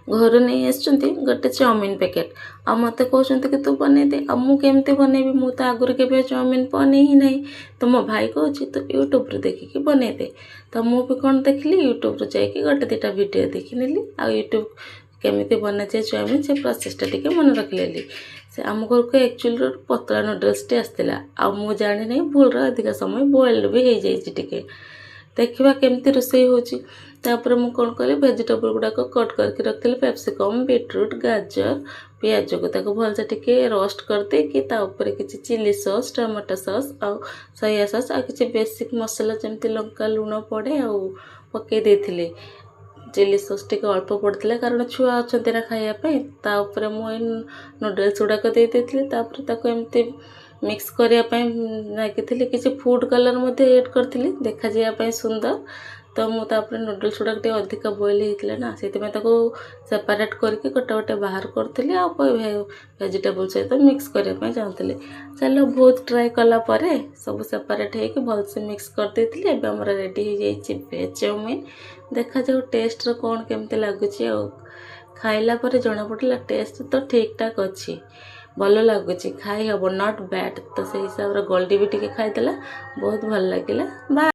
घर नहीं आसुँच गोटे चाउमिन पैकेट आ मत कहते कि तू बनईदे आ मुझे बनैबी मु तो आगुरी के चाउमिन बनै ही नहीं। तो मो भाई कहूँ तो यूट्यूब देखिकी बनईदे। तो मुझे कौन देखली यूट्यूब जाकि गोटे दुटा वीडियो देखी नेली आ यूट्यूब केमी बना जाए चाउमिन से प्रोसेसटा टी मन रखिली। से आम घर को एक्चुअली पतला नूडल्सटे आसाला आ मु जानी नहीं भूल अधिक समय बॉइल्ड भी हो जाए। देखा केमती रोषे होपर मुझे कौन कली भेजिटेबल गुड़ाक कट करके रखी कैप्सिकम बीटरूट गाजर पियाज को भलसे टिके रोस्ट करदे कि किसी चिली सॉस टमाटो सॉस आ सोया सॉस आ किसी बेसिक मसला जमती लंका लुण पड़े आ पकई देथिले। चिली सॉस टी अल्प पड़ता कारण छुआ अच्छा ना खायापी मुझे नूडल्स गुड़ाक देती एमती मिक्स करने लगी किसी फूड कलर एड करी देखा जाए सुंदर। तो मुझे नूडल्स गुड़ाक अधिक बॉइल होता ना से सेपरेट करके गोटे गोटे बाहर करी आ वेजिटेबल सहित मिक्स करने चाहूँगी। चलो बहुत ट्राए कलापर सब सेपरेट होकर भलसे मिक्स करदे आम रेडी हो जाए वेज चाउमिन। देखा जाओ टेस्ट कौन केमती लगुच खाइला पर जना पड़ा टेस्ट तो ठीक ठाक अच्छी भल लगुच खाई हम नॉट बैड। तो से हिसाब से गोल्डी भी टी खाईदेला बहुत भल लगे। बाय।